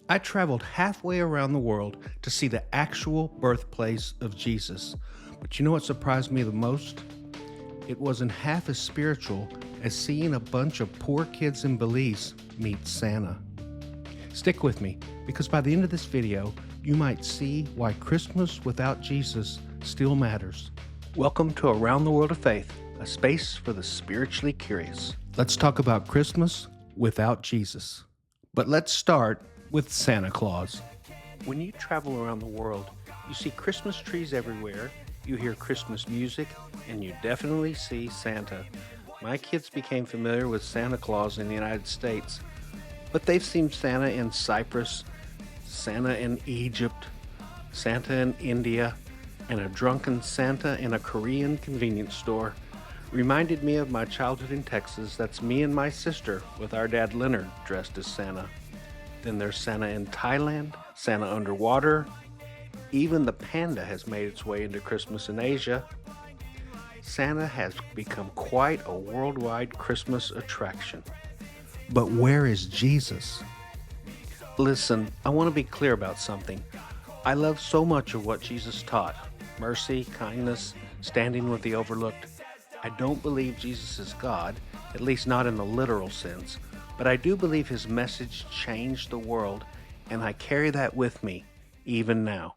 I traveled halfway around the world to see the actual birthplace of Jesus. But you know what surprised me the most? It wasn't half as spiritual as seeing a bunch of poor kids in Belize meet Santa. Stick with me, because by the end of this video, you might see why Christmas without Jesus still matters. Welcome to Around the World of Faith, a space for the spiritually curious. Let's talk about Christmas without Jesus. But let's start with Santa Claus. When you travel around the world, you see Christmas trees everywhere, you hear Christmas music, and you definitely see Santa. My kids became familiar with Santa Claus in the United States, but they've seen Santa in Cyprus, Santa in Egypt, Santa in India, and a drunken Santa in a Korean convenience store. Reminded me of my childhood in Texas. That's me and my sister with our dad Leonard dressed as Santa. Then there's Santa in Thailand, Santa underwater. Even the panda has made its way into Christmas in Asia. Santa has become quite a worldwide Christmas attraction. But where is Jesus? Listen, I want to be clear about something. I love so much of what Jesus taught. Mercy, kindness, standing with the overlooked. I don't believe Jesus is God, at least not in the literal sense, but I do believe his message changed the world, and I carry that with me, even now.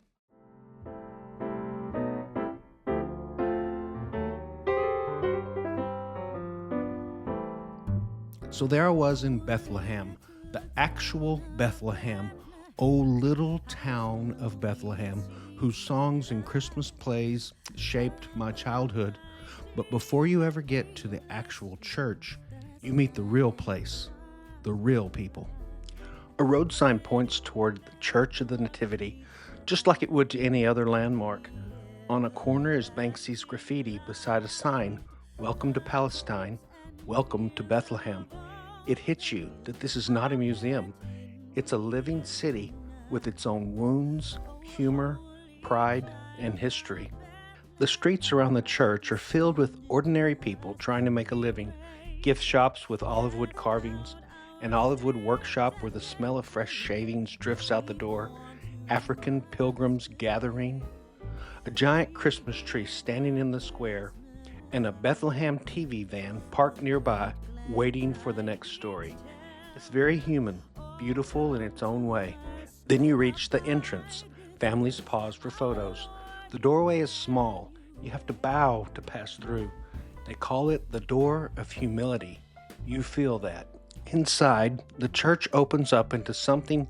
So there I was in Bethlehem, the actual Bethlehem, oh little town of Bethlehem, whose songs and Christmas plays shaped my childhood. But before you ever get to the actual church, you meet the real place, the real people. A road sign points toward the Church of the Nativity, just like it would to any other landmark. On a corner is Banksy's graffiti beside a sign, "Welcome to Palestine, welcome to Bethlehem." It hits you that this is not a museum. It's a living city with its own wounds, humor, pride, and history. The streets around the church are filled with ordinary people trying to make a living, gift shops with olive wood carvings, an olive wood workshop where the smell of fresh shavings drifts out the door, African pilgrims gathering, a giant Christmas tree standing in the square, and a Bethlehem TV van parked nearby waiting for the next story. It's very human, beautiful in its own way. Then you reach the entrance. Families pause for photos. The doorway is small. You have to bow to pass through. They call it the door of humility. You feel that. Inside, the church opens up into something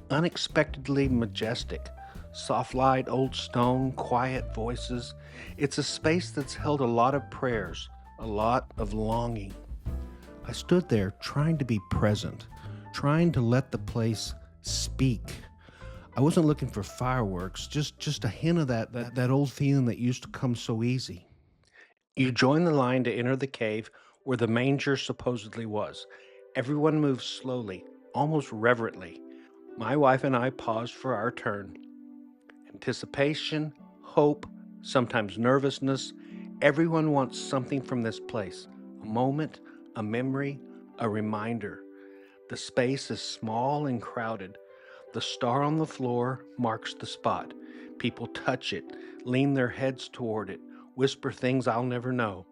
unexpectedly majestic. Soft light, old stone, quiet voices. It's a space that's held a lot of prayers, a lot of longing. I stood there trying to be present, trying to let the place speak. I wasn't looking for fireworks, just a hint of that old feeling that used to come so easy. You join the line to enter the cave where the manger supposedly was. Everyone moves slowly, almost reverently. My wife and I paused for our turn. Anticipation, hope, sometimes nervousness. Everyone wants something from this place. A moment, a memory, a reminder. The space is small and crowded. The star on the floor marks the spot. People touch it, lean their heads toward it, whisper things I'll never know.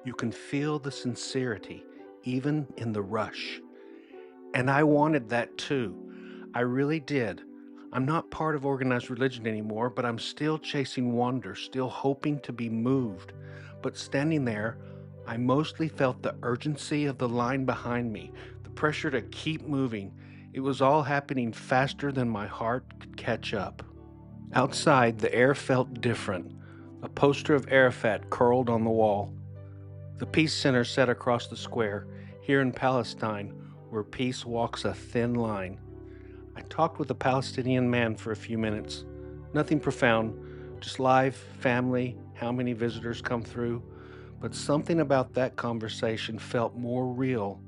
You can feel the sincerity, even in the rush. And I wanted that too. I really did. I'm not part of organized religion anymore, but I'm still chasing wonder, still hoping to be moved. But standing there, I mostly felt the urgency of the line behind me, the pressure to keep moving. It was all happening faster than my heart could catch up. Outside, the air felt different. A poster of Arafat curled on the wall. The Peace Center set across the square, here in Palestine, where peace walks a thin line. I talked with a Palestinian man for a few minutes. Nothing profound, just life, family, how many visitors come through. But something about that conversation felt more real.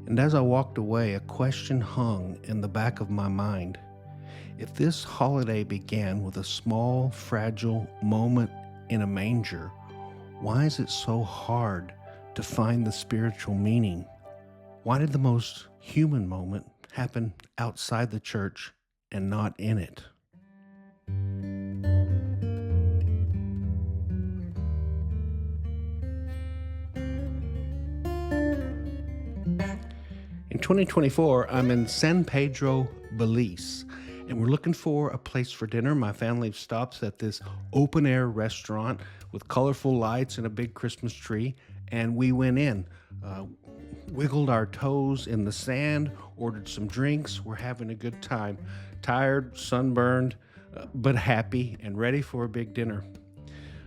And as I walked away, a question hung in the back of my mind. If this holiday began with a small, fragile moment in a manger, why is it so hard to find the spiritual meaning? Why did the most human moment happen outside the church and not in it. In 2024, I'm in San Pedro, Belize, and we're looking for a place for dinner. My family stops at this open air restaurant with colorful lights and a big Christmas tree, and we went in, wiggled our toes in the sand, ordered some drinks. We're having a good time. Tired, sunburned, but happy and ready for a big dinner.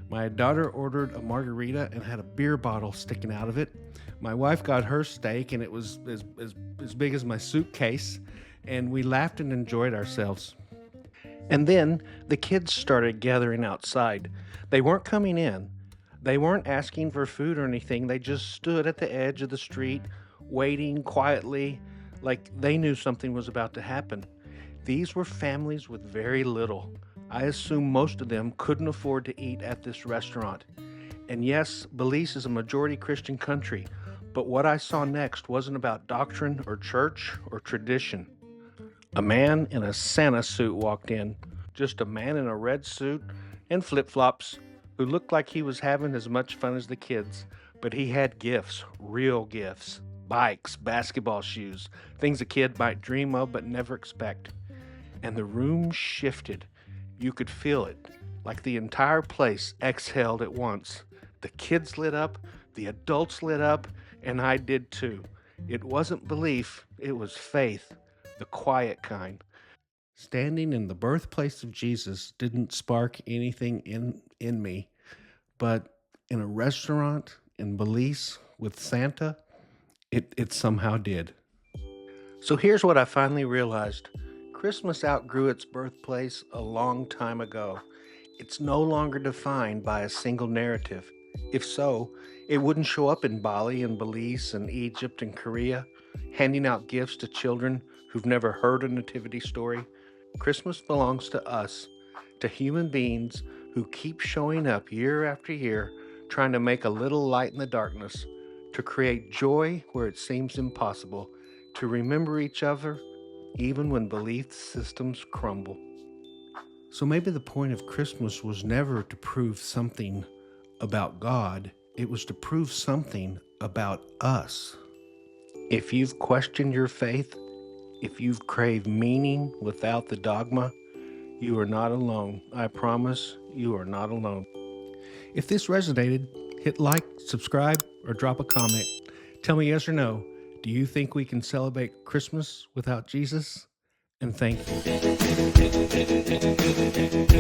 My daughter ordered a margarita and had a beer bottle sticking out of it. My wife got her steak, and it was as big as my suitcase, and we laughed and enjoyed ourselves. And then the kids started gathering outside. They weren't coming in. They weren't asking for food or anything. They just stood at the edge of the street, waiting quietly, like they knew something was about to happen. These were families with very little. I assume most of them couldn't afford to eat at this restaurant. And yes, Belize is a majority Christian country, but what I saw next wasn't about doctrine or church or tradition. A man in a Santa suit walked in, just a man in a red suit and flip-flops who looked like he was having as much fun as the kids, but he had gifts, real gifts, bikes, basketball shoes, things a kid might dream of but never expect. And the room shifted. You could feel it, like the entire place exhaled at once. The kids lit up, the adults lit up, and I did too. It wasn't belief, it was faith, the quiet kind. Standing in the birthplace of Jesus didn't spark anything in me, but in a restaurant in Belize with Santa, it somehow did. So here's what I finally realized. Christmas outgrew its birthplace a long time ago. It's no longer defined by a single narrative. If so, it wouldn't show up in Bali and Belize and Egypt and Korea, handing out gifts to children who've never heard a nativity story. Christmas belongs to us, to human beings who keep showing up year after year, trying to make a little light in the darkness, to create joy where it seems impossible, to remember each other even when belief systems crumble. So maybe the point of Christmas was never to prove something about God, it was to prove something about us. If you've questioned your faith, if you've craved meaning without the dogma, you are not alone. I promise you are not alone. If this resonated, hit like, subscribe, or drop a comment. Tell me yes or no. Do you think we can celebrate Christmas without Jesus? And thank you.